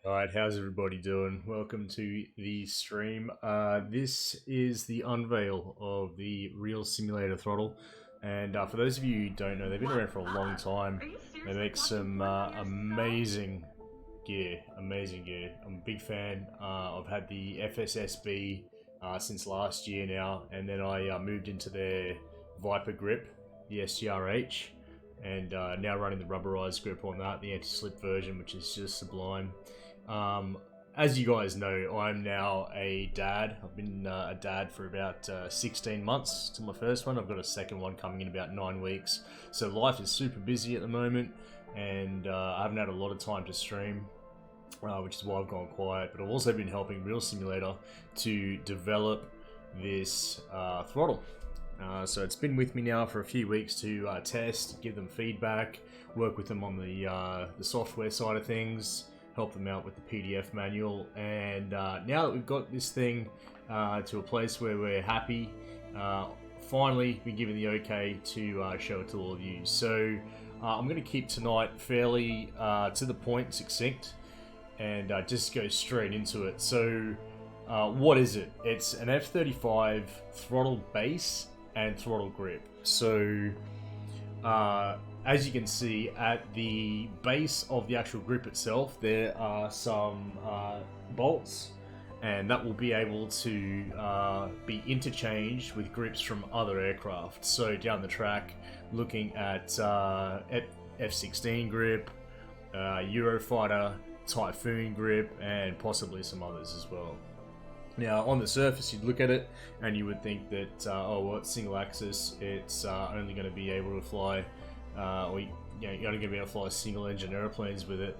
Alright, how's everybody doing? Welcome to the stream. This is the unveil of the RealSimulator Throttle. And for those of you who don't know, they've been around for a long time. They make some amazing gear. Amazing gear. I'm a big fan. I've had the FSSB since last year now. And then I moved into their Viper grip, the SGRH. And now running the rubberized grip on that, the anti-slip version, which is just sublime. As you guys know, I'm now a dad. I've been a dad for about 16 months to my first one. I've got a second one coming in about 9 weeks. So life is super busy at the moment, and I haven't had a lot of time to stream, which is why I've gone quiet. But I've also been helping RealSimulator to develop this throttle. So it's been with me now for a few weeks to test, give them feedback, work with them on the software side of things, help them out with the PDF manual, and now that we've got this thing to a place where we're happy, finally been given the okay to show it to all of you. So I'm going to keep tonight fairly to the point, succinct, and just go straight into it. So what is it? It's an F35 throttle base and throttle grip. So as you can see, at the base of the actual grip itself, there are some bolts, and that will be able to be interchanged with grips from other aircraft. So down the track, looking at F-16 grip, Eurofighter, Typhoon grip, and possibly some others as well. Now, on the surface, you'd look at it and you would think that, oh, well, it's single axis, it's only going to be able to fly or you're only going to be able to fly single engine airplanes with it.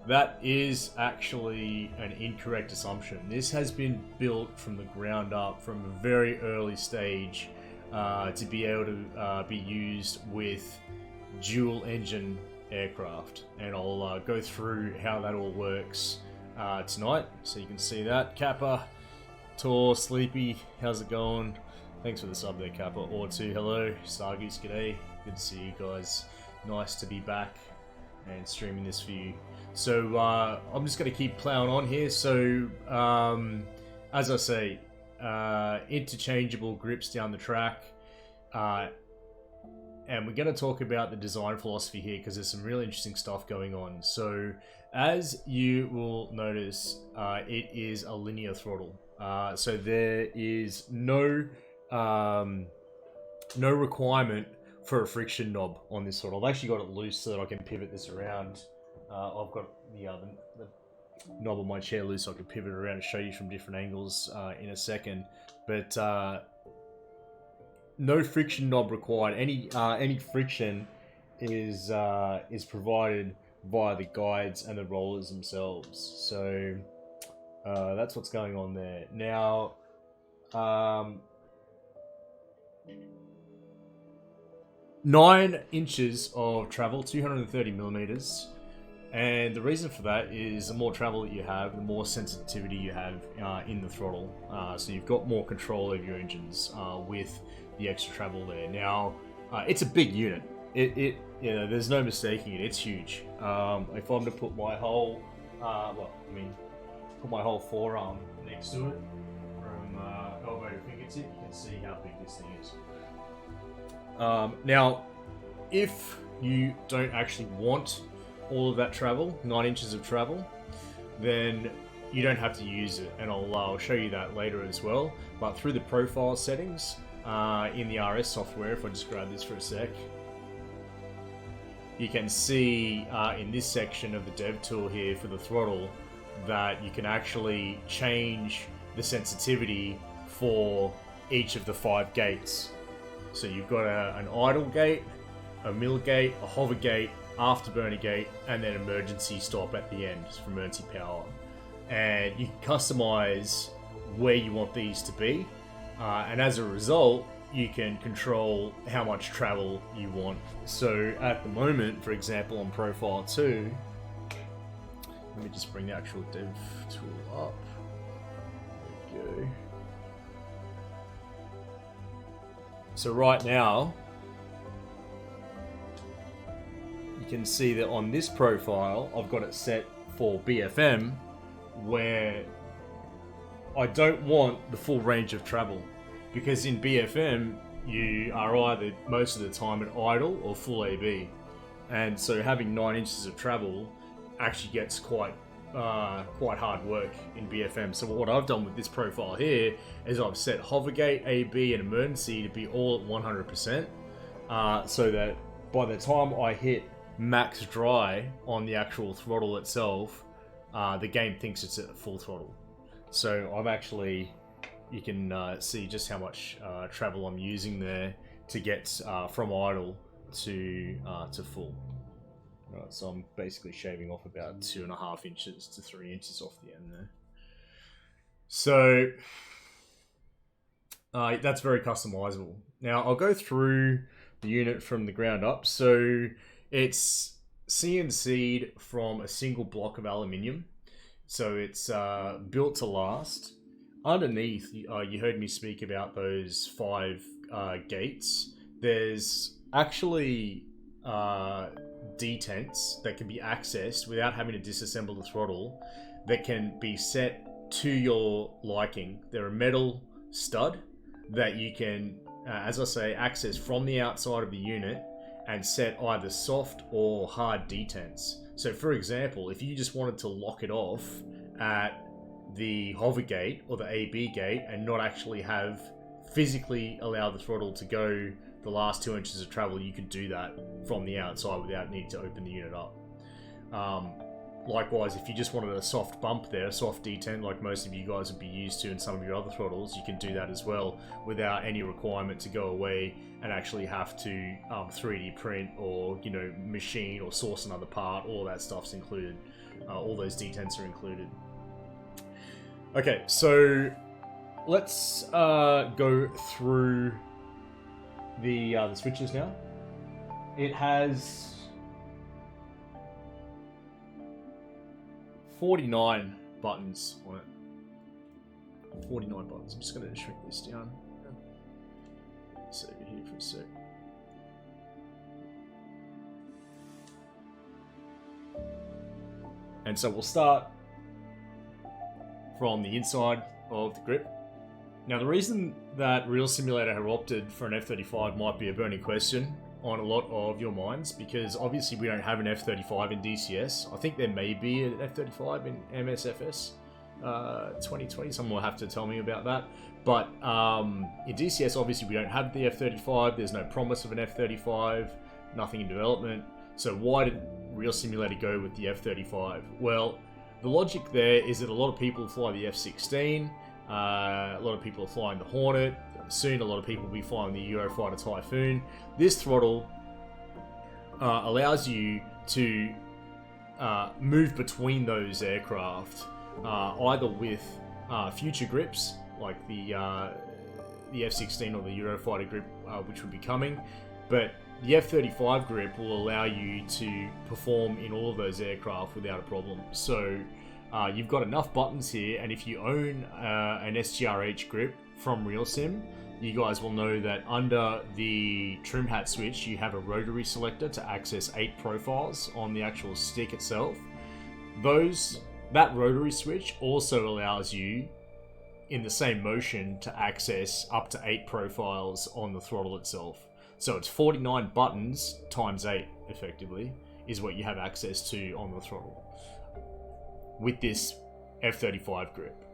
That is actually an incorrect assumption. This has been built from the ground up, from a very early stage, to be able to be used with dual engine aircraft. And I'll go through how that all works tonight. So you can see that. Kappa, Tor, Sleepy, how's it going? Thanks for the sub there, Kappa. Or two, hello. Stargoose, g'day. Good to see you guys. Nice to be back and streaming this for you. So I'm just going to keep plowing on here. So as I say, interchangeable grips down the track. And we're going to talk about the design philosophy here because there's some really interesting stuff going on. So as you will notice, it is a linear throttle. So there is no requirement for a friction knob on this throttle. I've actually got it loose so that I can pivot this around. I've got the knob on my chair loose so I can pivot it around and show you from different angles in a second. But no friction knob required. Any friction is provided via the guides and the rollers themselves. So that's what's going on there. Now, 9 inches of travel, 230 millimeters, and the reason for that is the more travel that you have, the more sensitivity you have in the throttle. So you've got more control over your engines with the extra travel there. Now, it's a big unit. It there's no mistaking it. It's huge. If I'm to put my whole, put my whole forearm next to it, from elbow to fingertip, you can see how big this thing is. Now, if you don't actually want all of that travel, 9 inches of travel, then you don't have to use it, and I'll show you that later as well. But through the profile settings in the RS software, if I just grab this for a sec, you can see in this section of the dev tool here for the throttle that you can actually change the sensitivity for each of the 5 gates. So you've got an idle gate, a mill gate, a hover gate, afterburner gate, and then emergency stop at the end for emergency power. And you can customize where you want these to be, and as a result, you can control how much travel you want. So at the moment, for example, on Profile 2, let me just bring the actual dev tool up. There we go. So right now, you can see that on this profile, I've got it set for BFM, where I don't want the full range of travel, because in BFM you are either most of the time at idle or full AB, and so having 9 inches of travel actually gets quite hard work in BFM. So what I've done with this profile here is I've set hovergate, AB, and emergency to be all at 100%, so that by the time I hit max dry on the actual throttle itself, the game thinks it's at full throttle. So I've actually, you can see just how much travel I'm using there to get from idle to full. Right, so I'm basically shaving off about 2.5 inches to 3 inches off the end there. So that's very customizable. Now I'll go through the unit from the ground up. So it's CNC'd from a single block of aluminium. So it's built to last. Underneath, you heard me speak about those 5 gates. There's actually detents that can be accessed without having to disassemble the throttle, that can be set to your liking. They're a metal stud that you can, as I say, access from the outside of the unit and set either soft or hard detents. So for example, if you just wanted to lock it off at the hover gate or the AB gate and not actually have physically allow the throttle to go the last 2 inches of travel, you could do that from the outside without needing to open the unit up. Likewise, if you just wanted a soft bump there, a soft detent like most of you guys would be used to in some of your other throttles, you can do that as well without any requirement to go away and actually have to 3D print or machine or source another part. All that stuff's included. All those detents are included. Okay, so let's go through the switches now. It has 49 buttons on it. 49 buttons. I'm just going to shrink this down. Save it here for a sec. And so we'll start from the inside of the grip. Now, the reason that RealSimulator have opted for an F-35 might be a burning question on a lot of your minds, because obviously we don't have an F-35 in DCS. I think there may be an F-35 in MSFS 2020. Someone will have to tell me about that. But in DCS, obviously we don't have the F-35. There's no promise of an F-35, nothing in development. So why did RealSimulator go with the F-35? Well, the logic there is that a lot of people fly the F-16. A lot of people are flying the Hornet. Soon a lot of people will be flying the Eurofighter Typhoon. This throttle allows you to move between those aircraft, either with future grips like the F-16 or the Eurofighter grip, which would be coming, but the F-35 grip will allow you to perform in all of those aircraft without a problem. So you've got enough buttons here, and if you own an SGRH grip from RealSim, you guys will know that under the trim hat switch, you have a rotary selector to access 8 profiles on the actual stick itself. That rotary switch also allows you, in the same motion, to access up to 8 profiles on the throttle itself. So it's 49 buttons times 8, effectively, is what you have access to on the throttle with this F-35 grip.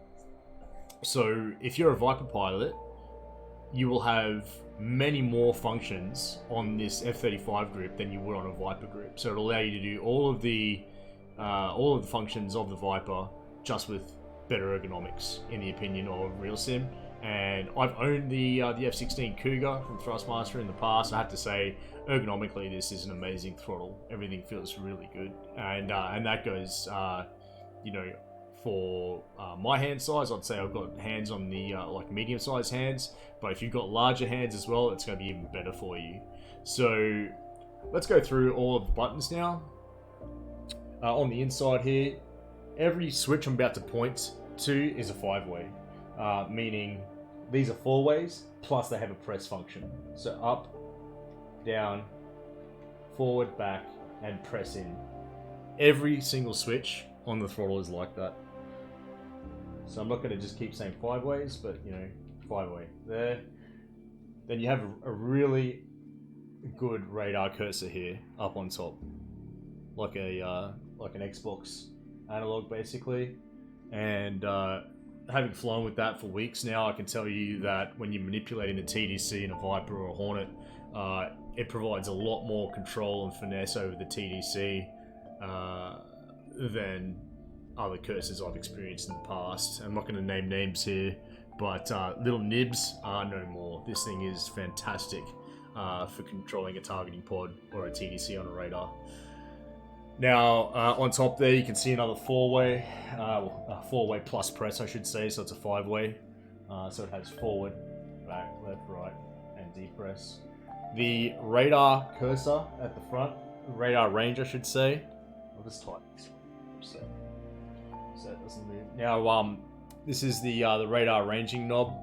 So if you're a Viper pilot, you will have many more functions on this F-35 grip than you would on a Viper grip. So it'll allow you to do all of the functions of the Viper, just with better ergonomics, in the opinion of RealSim. And I've owned the F-16 Cougar from Thrustmaster in the past. I have to say, ergonomically, this is an amazing throttle. Everything feels really good, and that goes, for my hand size, I'd say I've got hands on the like medium-sized hands. But if you've got larger hands as well, it's going to be even better for you. So let's go through all of the buttons now. On the inside here, every switch I'm about to point to is a 5-way, meaning these are 4 ways, plus they have a press function. So up, down, forward, back, and press in. Every single switch on the throttle is like that. So I'm not going to just keep saying 5 ways, but you know, 5-way there. Then you have a really good radar cursor here up on top, like an Xbox analog basically. And having flown with that for weeks now, I can tell you that when you're manipulating the TDC in a Viper or a Hornet, it provides a lot more control and finesse over the TDC than other cursors I've experienced in the past. I'm not going to name names here, but little nibs are no more. This thing is fantastic for controlling a targeting pod or a TDC on a radar. Now, on top there, you can see another 4-way, 4-way plus press, I should say, so it's a 5-way. So it has forward, back, left, right, and depress. The radar cursor at the front, radar range, I should say. I'll just type this one, so that doesn't move. Now, this is the radar ranging knob.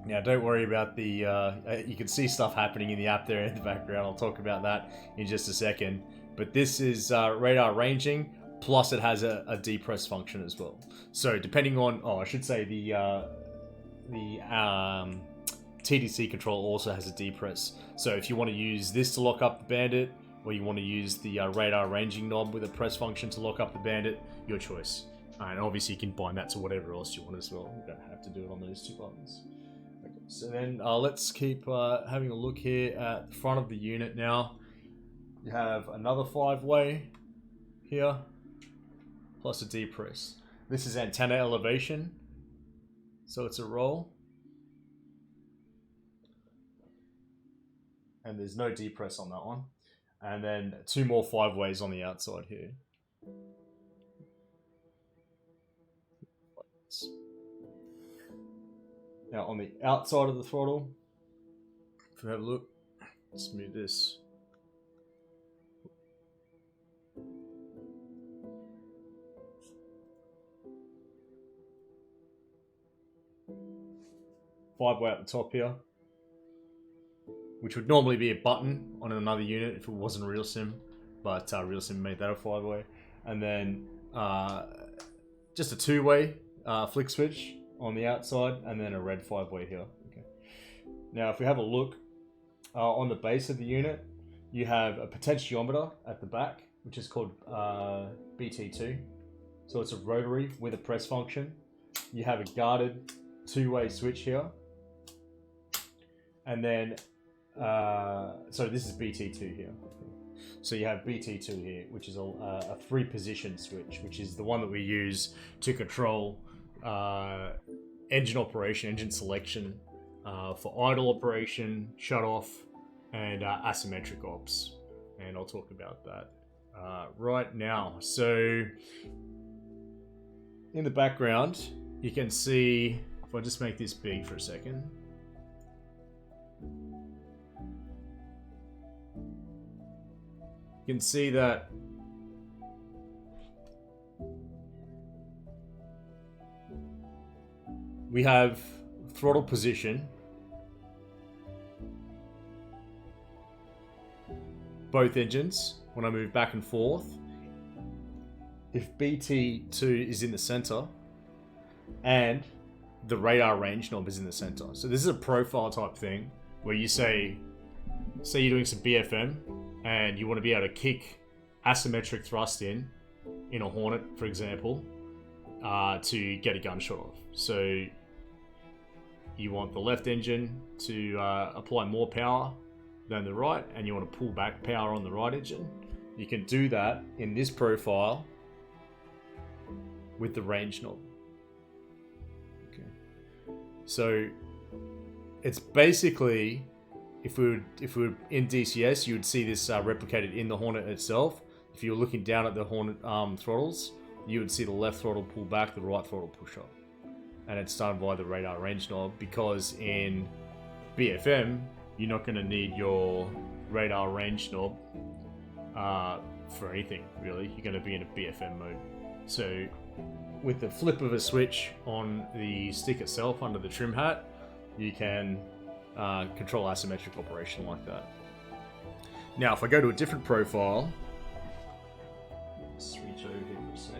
Now, don't worry about the, you can see stuff happening in the app there in the background. I'll talk about that in just a second. But this is radar ranging, plus it has a depress function as well. So depending on, I should say the TDC control also has a depress. So if you want to use this to lock up the bandit, or you want to use the radar ranging knob with a press function to lock up the bandit, your choice. And obviously you can bind that to whatever else you want as well. You don't have to do it on those 2 buttons. Okay, so then let's keep having a look here at the front of the unit now. You have another 5-way here, plus a depress. This is antenna elevation, so it's a roll. And there's no depress on that one. And then 2 more 5-ways on the outside here. Now on the outside of the throttle, if you have a look, let's move this. Five-way at the top here, which would normally be a button on another unit if it wasn't RealSim, but RealSim made that a 5-way. And then just a 2-way flick switch on the outside, and then a red 5-way here. Okay. Now, if we have a look on the base of the unit, you have a potentiometer at the back, which is called BT2. So it's a rotary with a press function. You have a guarded 2-way switch here. And then, so this is BT2 here. So you have BT2 here, which is a 3-position switch, which is the one that we use to control engine operation, engine selection, for idle operation, shut off, and asymmetric ops. And I'll talk about that right now. So in the background, you can see, if I just make this big for a second, you can see that we have throttle position, both engines, when I move back and forth. If BT2 is in the center, and the radar range knob is in the center. So this is a profile type thing, where you say you're doing some BFM, and you want to be able to kick asymmetric thrust in a Hornet, for example, to get a gunshot off. So you want the left engine to apply more power than the right, and you want to pull back power on the right engine. You can do that in this profile with the range knob. Okay. So it's basically, if we were in DCS, you would see this replicated in the Hornet itself. If you were looking down at the Hornet throttles, you would see the left throttle pull back, the right throttle push up. And it's done by the radar range knob, because in BFM, you're not going to need your radar range knob for anything, really. You're going to be in a BFM mode. So with the flip of a switch on the stick itself under the trim hat, you can control asymmetric operation like that. Now, if I go to a different profile, switch over here for a sec.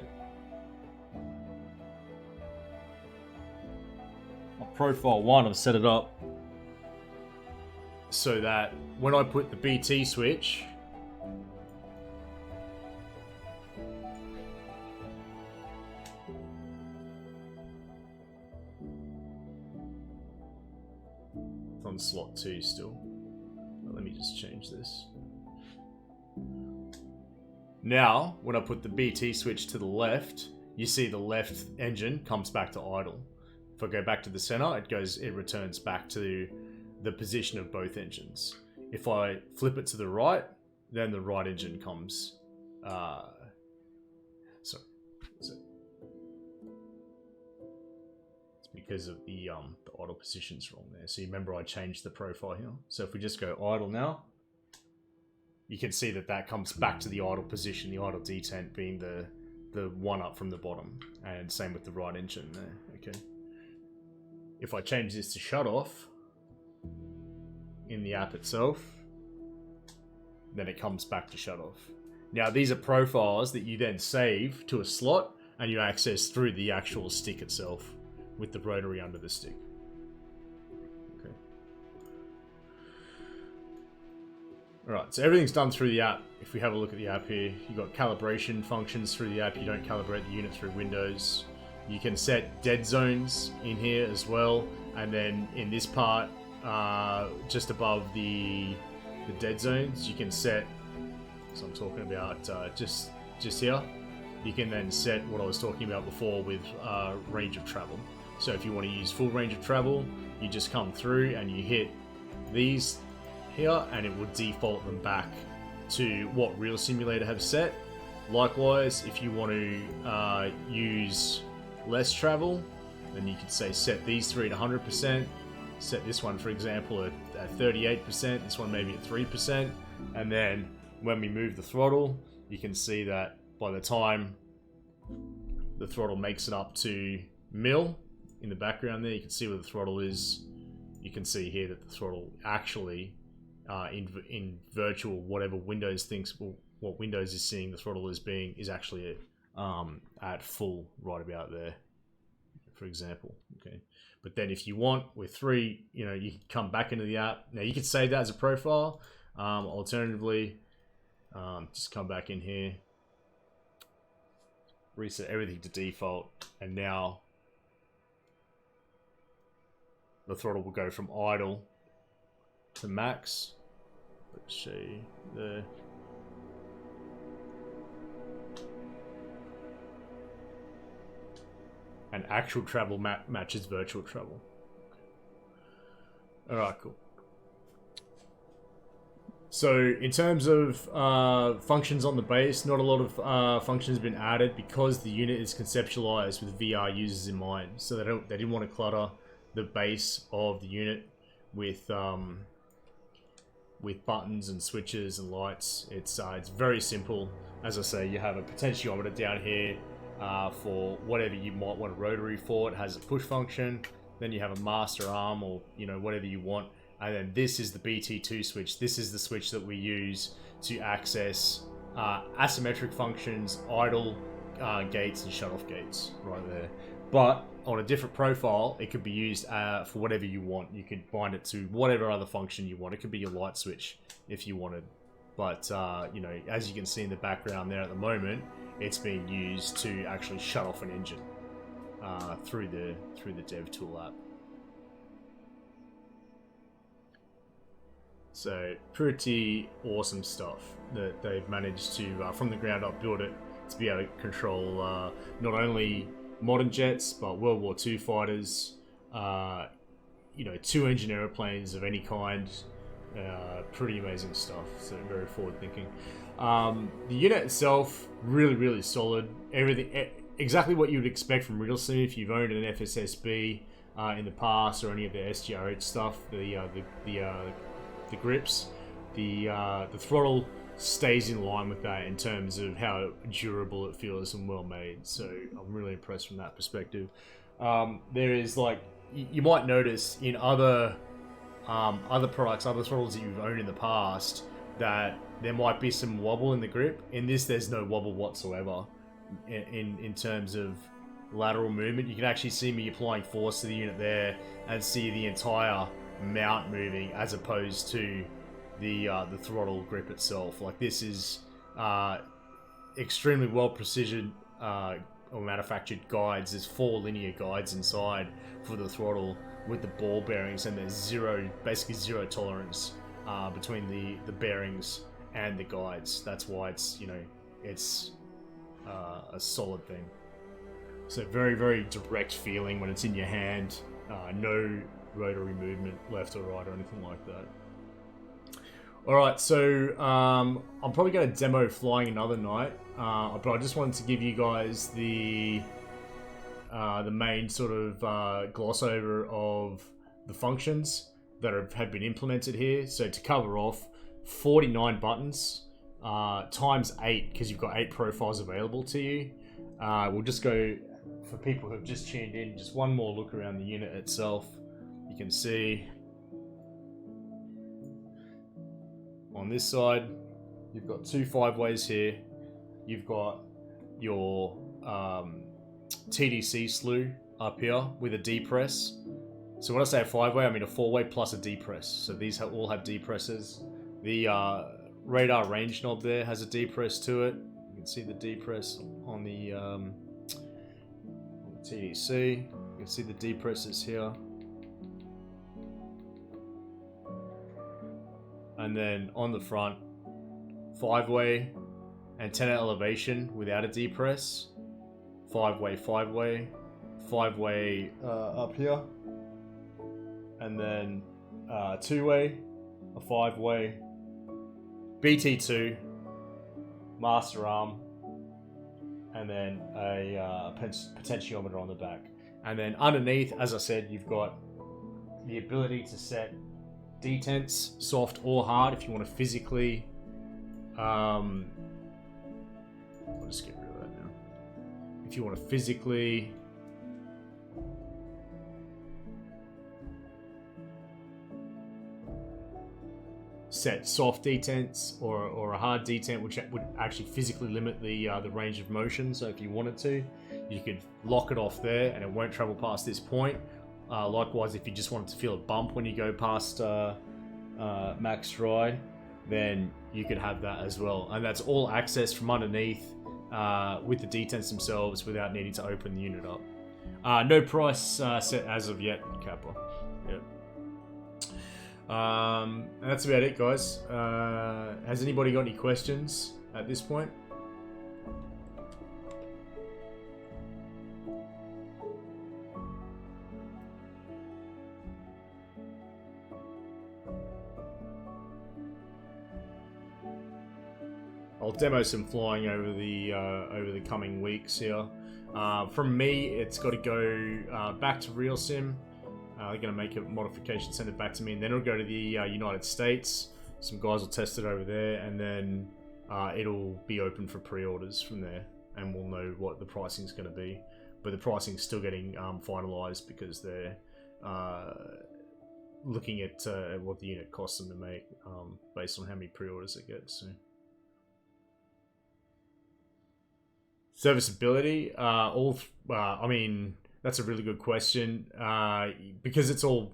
profile 1, I've set it up so that when I put the BT switch, it's on slot 2 still. Let me just change this. Now, when I put the BT switch to the left, you see the left engine comes back to idle. If I go back to the center, it returns back to the position of both engines. If I flip it to the right, then the right engine comes. It's because of the idle position's wrong there. So you remember I changed the profile here. So if we just go idle now, you can see that comes back to the idle position, the idle detent being the one up from the bottom, and same with the right engine there. Okay. If I change this to shut off in the app itself, then it comes back to shut off. Now these are profiles that you then save to a slot and you access through the actual stick itself with the rotary under the stick. Okay. Alright, so everything's done through the app. If we have a look at the app here, you've got calibration functions through the app. You don't calibrate the unit through Windows. You can set dead zones in here as well. And then in this part, just above the dead zones, you can set, so I'm talking about just here, you can then set what I was talking about before with range of travel. So if you want to use full range of travel, you just come through and you hit these here and it will default them back to what RealSimulator have set. Likewise, if you want to use less travel, then you could say set these three at 100%, set this one, for example, at 38%, this one maybe at 3%, and then when we move the throttle, you can see that by the time the throttle makes it up to mil in the background there, you can see where the throttle is. You can see here that the throttle actually, in virtual, whatever Windows thinks, what Windows is seeing the throttle as being, is actually at full right about there, for example. Okay, but then if you want with 3, you can come back into the app. Now you can save that as a profile. Alternatively, just come back in here, reset everything to default, and now the throttle will go from idle to max. Let's show you there. And actual travel matches virtual travel. Alright, cool. So in terms of functions on the base, not a lot of functions have been added because the unit is conceptualized with VR users in mind. So they didn't want to clutter the base of the unit with buttons and switches and lights. It's very simple. As I say, you have a potentiometer down here for whatever you might want a rotary for. It has a push function. Then you have a master arm, or whatever you want. And then this is the BT2 switch. This is the switch that we use to access asymmetric functions, idle gates, and shut-off gates right there. But on a different profile, it could be used for whatever you want. You could bind it to whatever other function you want. It could be your light switch if you wanted. But as you can see in the background there at the moment, it's being used to actually shut off an engine through the DevTool app. So pretty awesome stuff that they've managed to, from the ground up, build it to be able to control not only modern jets, but World War II fighters, 2-engine airplanes of any kind. Pretty amazing stuff. So very forward thinking. The unit itself, really, really solid. Everything, exactly what you would expect from RealSim if you've owned an FSSB in the past, or any of the SGRH stuff. The grips, the throttle stays in line with that in terms of how durable it feels and well made. So I'm really impressed from that perspective. There is, like, you might notice in other products, other throttles that you've owned in the past, that there might be some wobble in the grip. In this, there's no wobble whatsoever in terms of lateral movement. You can actually see me applying force to the unit there and see the entire mount moving as opposed to the throttle grip itself. Like, this is extremely well precision or manufactured guides. There's 4 linear guides inside for the throttle with the ball bearings, and there's basically zero tolerance between the bearings and the guides. That's why it's, you know, it's a solid thing. So very, very direct feeling when it's in your hand. No rotary movement left or right or anything like that. Alright, so I'm probably going to demo flying another night, but I just wanted to give you guys the main sort of gloss over of the functions that have been implemented here. So to cover off, 49 buttons times 8, because you've got 8 profiles available to you. We'll just go, for people who have just tuned in, just one more look around the unit itself. You can see on this side, you've got 2 5-ways here. You've got your TDC slew up here with a D-press. So when I say a 5-way, I mean a 4-way plus a D-press. So these all have D-presses. The radar range knob there has a D-press to it. You can see the D-press on the TDC. You can see the D-presses here. And then on the front, 5-way, antenna elevation without a D-press, 5-way, 5-way, 5-way up here, and then 2-way, a 5-way, BT2, master arm, and then a potentiometer on the back. And then underneath, as I said, you've got the ability to set detents, soft or hard, if you want to physically I'll just get rid of that now. If you want to physically set soft detents or a hard detent, which would actually physically limit the range of motion. So if you wanted to, you could lock it off there and it won't travel past this point. Likewise, if you just wanted to feel a bump when you go past max stride, then you could have that as well. And that's all accessed from underneath with the detents themselves without needing to open the unit up. No price set as of yet, Kappa. Yep. And that's about it, guys. Has anybody got any questions at this point? I'll demo some flying over the coming weeks here. From me, it's got to go back to RealSim. They're going to make a modification, send it back to me, and then it'll go to the United States. Some guys will test it over there, and then it'll be open for pre-orders from there, and we'll know what the pricing is going to be. But the pricing is still getting finalized because they're looking at what the unit costs them to make based on how many pre-orders it gets. So. Serviceability, I mean, that's a really good question because it's all,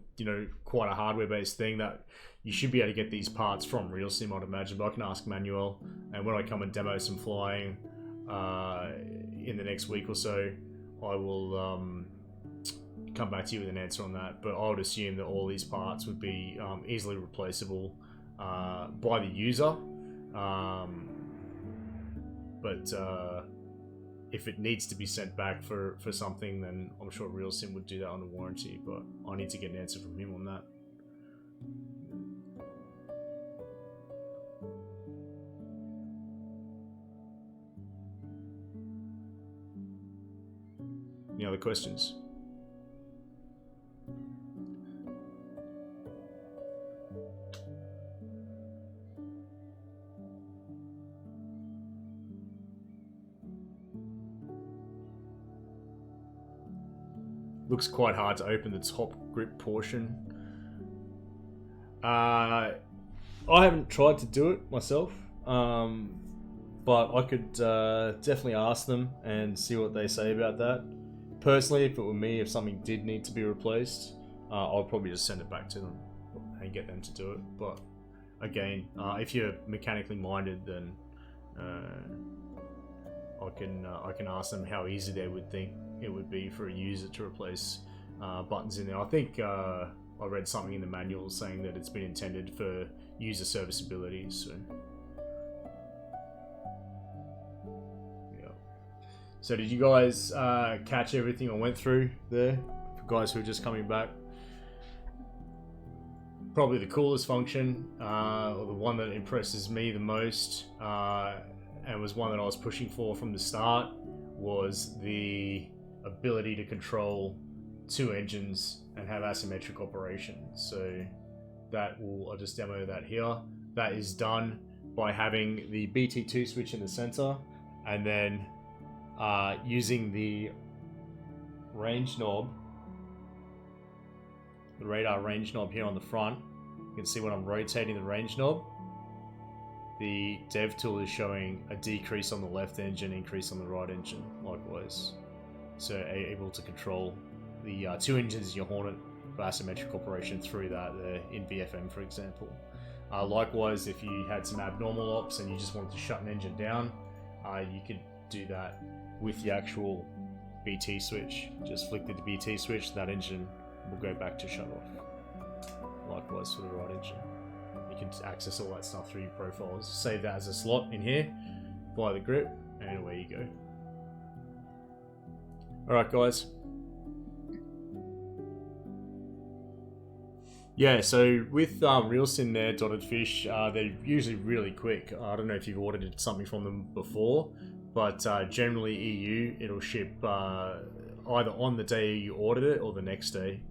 quite a hardware-based thing that you should be able to get these parts from RealSim, I'd imagine, but I can ask Manuel, and when I come and demo some flying in the next week or so, I will come back to you with an answer on that, but I would assume that all these parts would be easily replaceable by the user, but if it needs to be sent back for something, then I'm sure RealSim would do that under warranty, but I need to get an answer from him on that. Any other questions? Looks quite hard to open the top grip portion. I haven't tried to do it myself, but I could definitely ask them and see what they say about that. personally, if it were me, if something did need to be replaced, I'll probably just send it back to them and get them to do it. But again, if you're mechanically minded, then I can ask them how easy they would think it would be for a user to replace buttons in there. I think I read something in the manual saying that it's been intended for user serviceability. So yeah. So did you guys catch everything I went through there? For guys who are just coming back. Probably the coolest function, or the one that impresses me the most, and was one that I was pushing for from the start, was the ability to control two engines and have asymmetric operation. So that will, I'll just demo that here. That is done by having the BT2 switch in the center, and then using the range knob, the radar range knob here on the front. You can see when I'm rotating the range knob, the dev tool is showing a decrease on the left engine, increase on the right engine, likewise. So able to control the two engines in your Hornet for asymmetric operation through that in VFM, for example. Likewise, if you had some abnormal ops and you just wanted to shut an engine down, you could do that with the actual BT switch. Just flick the BT switch, that engine will go back to shut off. Likewise for the right engine. You can access all that stuff through your profiles. Save that as a slot in here, apply the grip, and away you go. Alright guys. Yeah, so with RealSim there, Dotted Fish, they're usually really quick. I don't know if you've ordered something from them before, but generally EU, it'll ship either on the day you ordered it or the next day.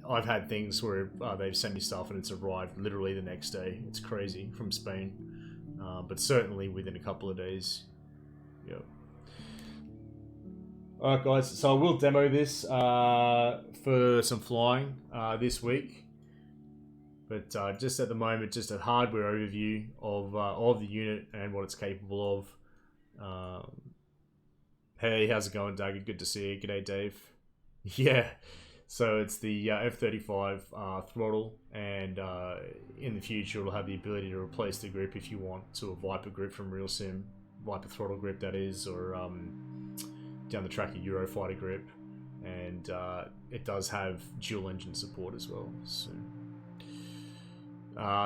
I've had things where they've sent me stuff and it's arrived literally the next day. It's crazy from Spain, but certainly within a couple of days. Yep. Alright guys, so I will demo this for some flying this week, but just at the moment, just a hardware overview of the unit and what it's capable of. Hey, how's it going, Dagger? Good to see you. G'day, Dave. Yeah. So it's the F-35 throttle, and in the future it'll have the ability to replace the grip if you want to a Viper grip from RealSim, Viper throttle grip that is, or down the track a Eurofighter grip, and it does have dual engine support as well. So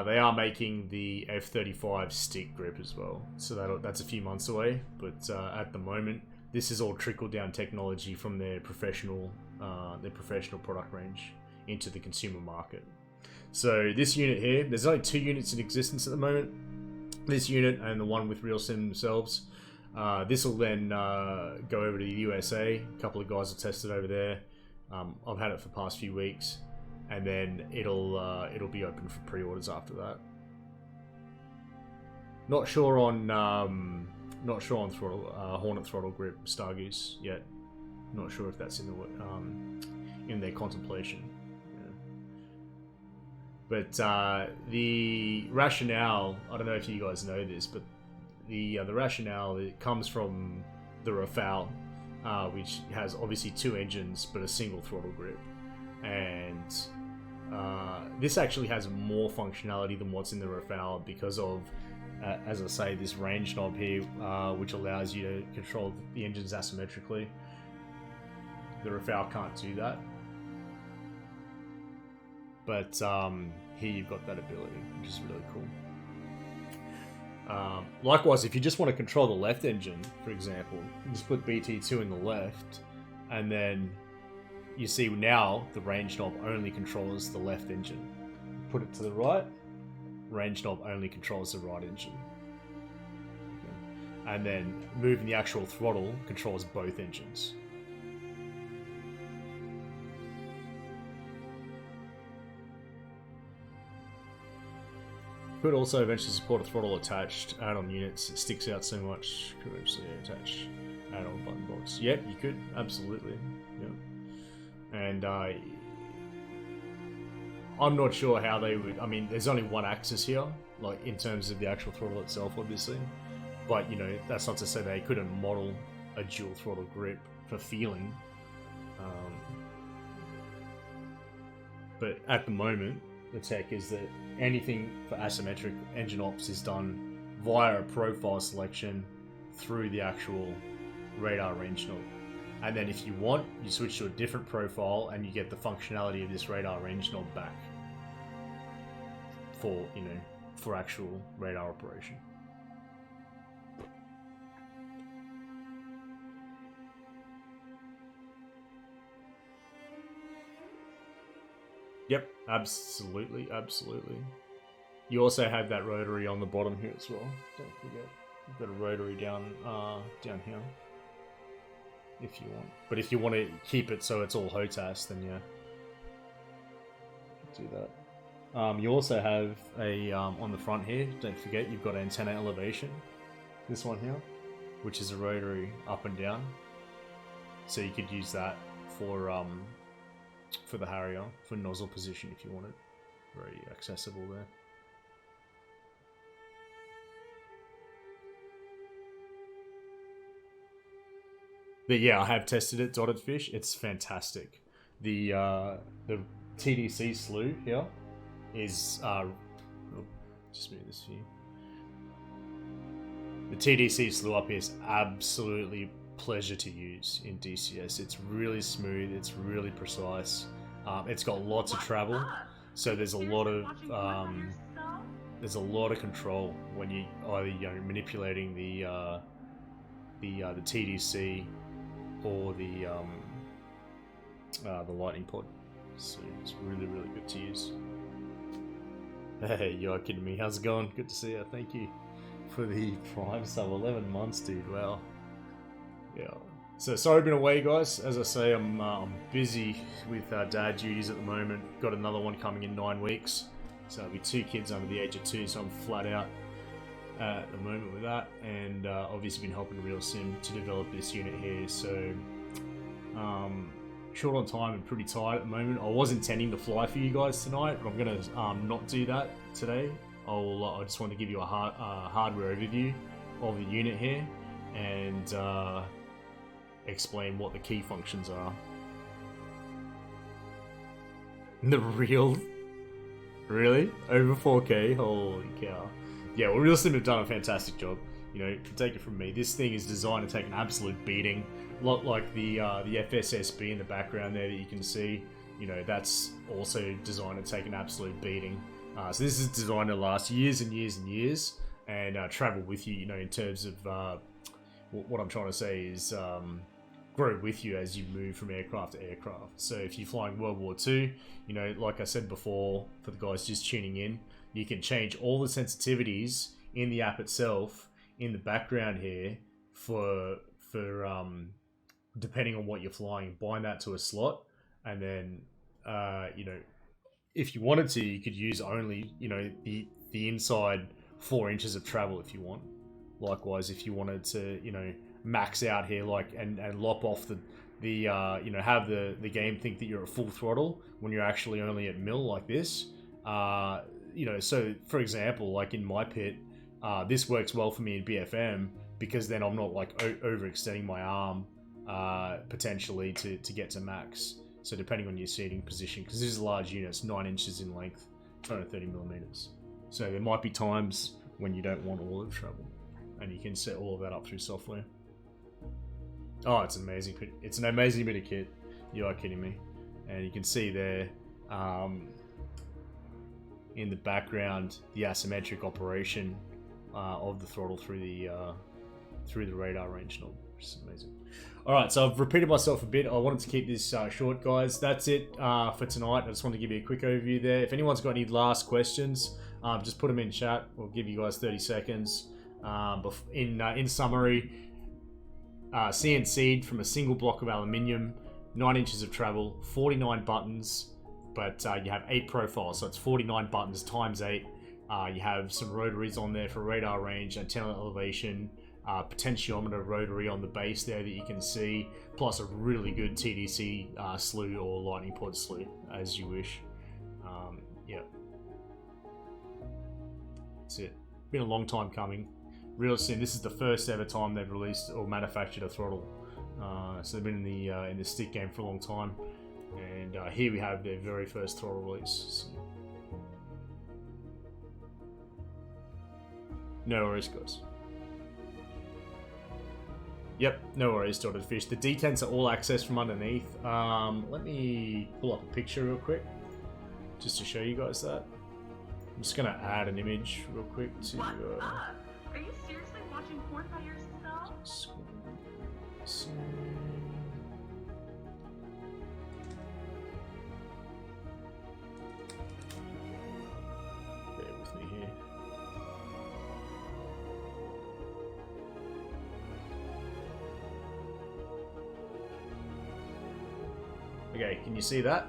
they are making the F-35 stick grip as well, so that's a few months away, but at the moment this is all trickle down technology from their professional product range into the consumer market. So this unit here, there's only 2 units in existence at the moment. This unit and the one with RealSim themselves. This will then go over to the USA. A couple of guys will test it over there. I've had it for the past few weeks, and then it'll be open for pre-orders after that. Not sure on throttle, Hornet throttle grip Stargoose yet. Not sure if that's in their contemplation. Yeah. But the rationale, I don't know if you guys know this, but the rationale, it comes from the Rafale, which has obviously 2 engines but a single throttle grip, and this actually has more functionality than what's in the Rafale because of, as I say, this range knob here, which allows you to control the engines asymmetrically. The Rafale can't do that, but here you've got that ability, which is really cool. Likewise, if you just want to control the left engine, for example, you just put BT2 in the left, and then you see now the range knob only controls the left engine. Put it to the right, range knob only controls the right engine. Okay. And then moving the actual throttle controls both engines. Could also eventually support a throttle attached add-on units. It sticks out so much. Could eventually attach add-on button box. Yep, you could, absolutely. Yep. And I'm not sure how they would. I mean, there's only one axis here, like in terms of the actual throttle itself, obviously. But you know, that's not to say they couldn't model a dual throttle grip for feeling. But at the moment, the tech is that anything for asymmetric engine ops is done via a profile selection through the actual radar range knob. And then if you want, you switch to a different profile and you get the functionality of this radar range knob back for, you know, for actual radar operation. Yep, absolutely, absolutely. You also have that rotary on the bottom here as well. Don't forget, you've got a rotary down here, if you want. But if you want to keep it so it's all HOTAS, then yeah, do that. You also have a on the front here. Don't forget, you've got antenna elevation. This one here, which is a rotary up and down. So you could use that for the Harrier, for nozzle position if you want it. Very accessible there. But yeah, I have tested it, dotted fish. It's fantastic. The TDC slew here is just move this for you. The TDC slew up here is absolutely pleasure to use in DCS. It's really smooth, it's really precise. It's got lots of travel, so there's a lot of control when you either manipulating the TDC or the lightning pod. So it's really good to use. Hey, you're kidding me? How's it going? Good to see you. Thank you for the Prime sub. 11 months, dude. Wow. Yeah. So sorry I've been away, guys. As I say, I'm busy with dad duties at the moment. Got another one coming in 9 weeks. So it'll be 2 kids under the age of 2, so I'm flat out at the moment with that. And obviously been helping RealSim to develop this unit here. So short on time and pretty tired at the moment. I was intending to fly for you guys tonight, but I'm going to not do that today. I just want to give you a hardware overview of the unit here and explain what the key functions are. The real... Really? Over 4K? Holy cow. Yeah, well, RealSim have done a fantastic job. You know, take it from me. This thing is designed to take an absolute beating. A lot like the FSSB in the background there that you can see. You know, that's also designed to take an absolute beating. So this is designed to last years and years and years and travel with you, you know, in terms of what I'm trying to say is grow with you as you move from aircraft to aircraft. So if you're flying World War II, you know, like I said before, for the guys just tuning in, you can change all the sensitivities in the app itself in the background here for depending on what you're flying, bind that to a slot, and then you know, if you wanted to, you could use only, you know, the inside 4 inches of travel if you want. Likewise, if you wanted to, you know, max out here, like and lop off the you know, have the game think that you're at full throttle when you're actually only at mil like this. You know, so for example, like in my pit, this works well for me in BFM because then I'm not like overextending my arm potentially to get to max. So depending on your seating position, because this is a large unit, it's 9 inches in length, 230 millimeters. So there might be times when you don't want all of the travel, and you can set all of that up through software. Oh, it's amazing. It's an amazing bit of kit. You are kidding me. And you can see there in the background the asymmetric operation of the throttle through the radar range knob, which is amazing. Alright, so I've repeated myself a bit. I wanted to keep this short, guys. That's it for tonight. I just wanted to give you a quick overview there. If anyone's got any last questions, just put them in chat. We'll give you guys 30 seconds. In summary, CNC'd from a single block of aluminium, 9 inches of travel, 49 buttons, but you have 8 profiles, so it's 49 buttons times 8. You have some rotaries on there for radar range, antenna elevation, potentiometer rotary on the base there that you can see, plus a really good TDC slew or lightning pod slew, as you wish. Yeah. That's it. Been a long time coming. RealSim, this is the first ever time they've released or manufactured a throttle So they've been in the stick game for a long time, and here we have their very first Throttle release. So, no worries, guys. Yep, no worries, Dotted Fish. The detents are all accessed from underneath. Let me pull up a picture real quick, just to show you guys that. I'm just gonna add an image real quick to. What's up? Are you seriously watching porn by yourself? Bear with me here. Okay, can you see that?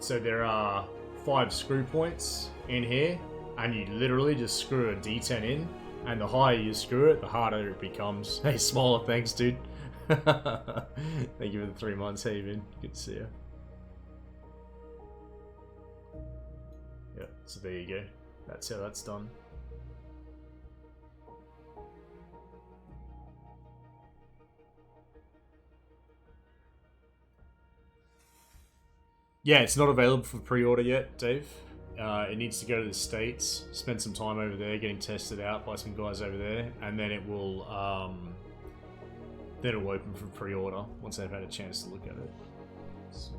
So there are 5 screw points in here, and you literally just screw a D10 in, and the higher you screw it, the harder it becomes. Hey, Smaller, thanks, dude. Thank you for the 3 months, hey, Vin. Good to see you. Yeah, so there you go. That's how that's done. Yeah, it's not available for pre-order yet, Dave. It needs to go to the States, spend some time over there getting tested out by some guys over there, and then it will then it'll open for pre-order once they've had a chance to look at it. So,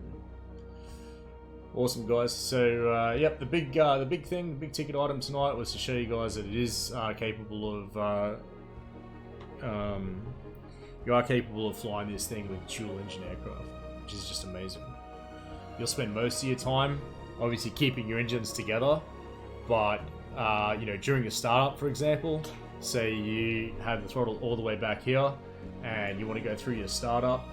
awesome, guys. So yep, the big ticket item tonight was to show you guys that it is capable of you are capable of flying this thing with dual engine aircraft, which is just amazing. You'll spend most of your time obviously keeping your engines together, but you know, during a startup, for example, say you have the throttle all the way back here and you want to go through your startup,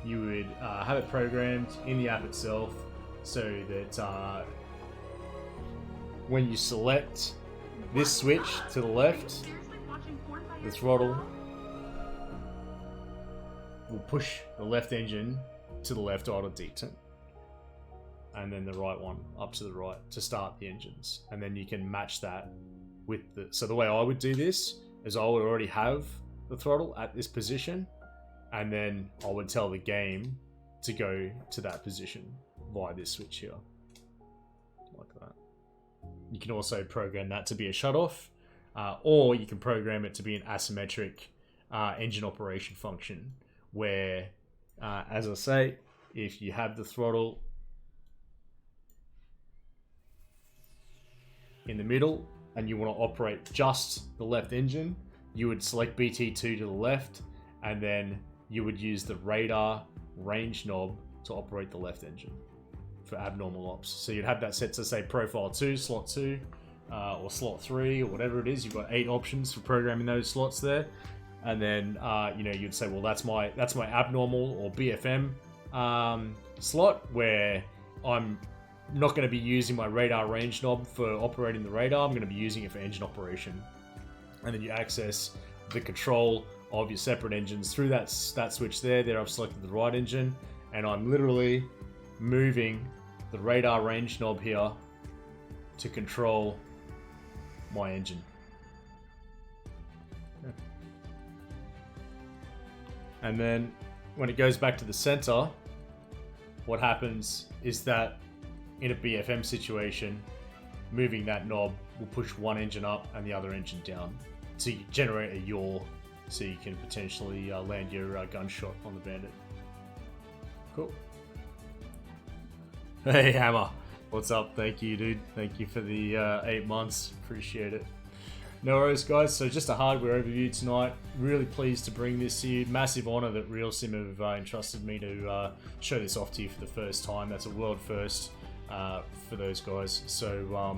you would have it programmed in the app itself so that when you select this switch to the left, the throttle will push the left engine to the left idle detent, and then the right one up to the right to start the engines. And then you can match that with the... So the way I would do this is I would already have the throttle at this position, and then I would tell the game to go to that position via this switch here. Like that. You can also program that to be a shutoff, or you can program it to be an asymmetric engine operation function, where, as I say, if you have the throttle in the middle and you want to operate just the left engine, you would select BT2 to the left, and then you would use the radar range knob to operate the left engine for abnormal ops. So you'd have that set to say profile 2, slot 2, or slot 3, or whatever it is. You've got 8 options for programming those slots there, and then you know, you'd say, well, that's my abnormal or BFM slot, where I'm not going to be using my radar range knob for operating the radar. I'm going to be using it for engine operation. And then you access the control of your separate engines through that switch there. There I've selected the right engine, and I'm literally moving the radar range knob here to control my engine. Yeah. And then when it goes back to the center, what happens is that in a BFM situation, moving that knob will push one engine up and the other engine down to generate a yaw, so you can potentially land your gunshot on the bandit. Cool. Hey Hammer, what's up? Thank you, dude. Thank you for the 8 months. Appreciate it. No worries, guys. So just a hardware overview tonight. Really pleased to bring this to you. Massive honor that RealSim have entrusted me to show this off to you for the first time. That's a world first for those guys. So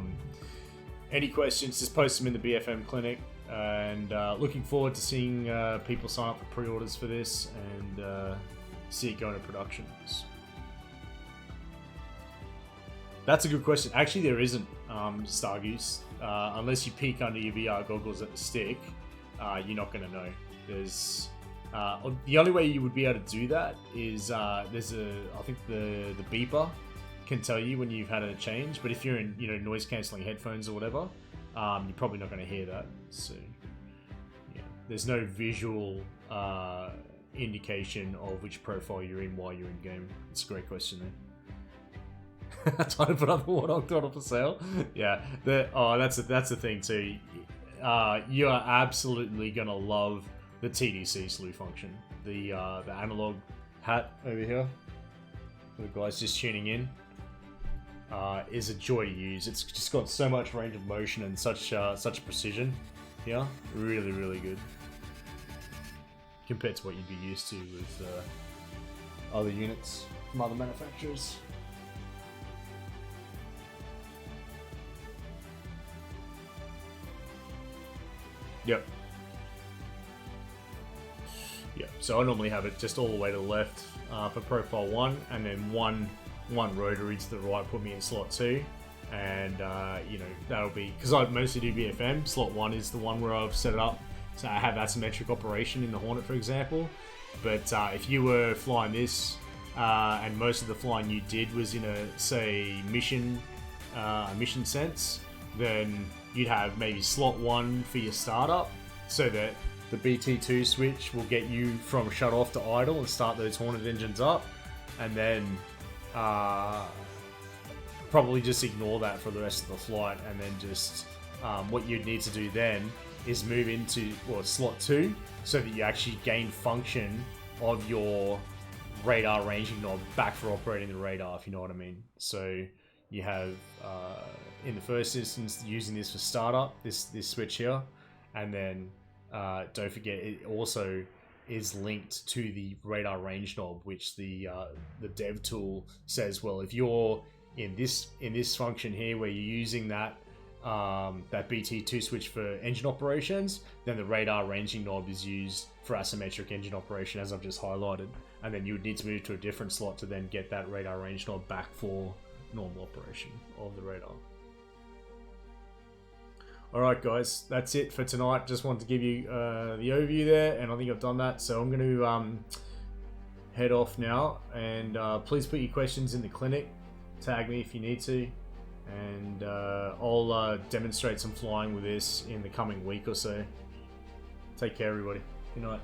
any questions, just post them in the BFM clinic, and looking forward to seeing people sign up for pre-orders for this and see it go into production. That's a good question. Actually, there isn't, Stargoose. Unless you peek under your VR goggles at the stick, you're not going to know. There's the only way you would be able to do that is there's I think the beeper can tell you when you've had a change. But if you're in noise cancelling headphones or whatever, you're probably not going to hear that. So yeah, there's no visual indication of which profile you're in while you're in game. It's a great question there. Trying to put up the Warthog throttle for sale. Yeah, that's the thing too. You are absolutely gonna love the TDC slew function. The analog hat over here for the guys just tuning in is a joy to use. It's just got so much range of motion and such precision. Yeah, really, really good compared to what you'd be used to with other units from other manufacturers. Yep. Yep. So I normally have it just all the way to the left for profile 1, and then one rotary to the right put me in slot 2. And you know, that'll be because I mostly do BFM. Slot 1 is the one where I've set it up, so I have asymmetric operation in the Hornet, for example. But if you were flying this, and most of the flying you did was in a, say, mission sense, then you'd have maybe slot 1 for your startup, so that the BT2 switch will get you from shut off to idle and start those Hornet engines up, and then probably just ignore that for the rest of the flight, and then just what you'd need to do then is move into slot 2, so that you actually gain function of your radar ranging knob back for operating the radar, if you know what I mean. So you have in the first instance using this for startup, this switch here, and then don't forget it also is linked to the radar range knob, which the dev tool says, well, if you're in this function here where you're using that BT2 switch for engine operations, then the radar ranging knob is used for asymmetric engine operation, as I've just highlighted, and then you would need to move to a different slot to then get that radar range knob back for normal operation of the radar. Alright guys, that's it for tonight. Just wanted to give you the overview there, and I think I've done that, so I'm going to head off now, and please put your questions in the clinic, tag me if you need to, and I'll demonstrate some flying with this in the coming week or so. Take care everybody, good night.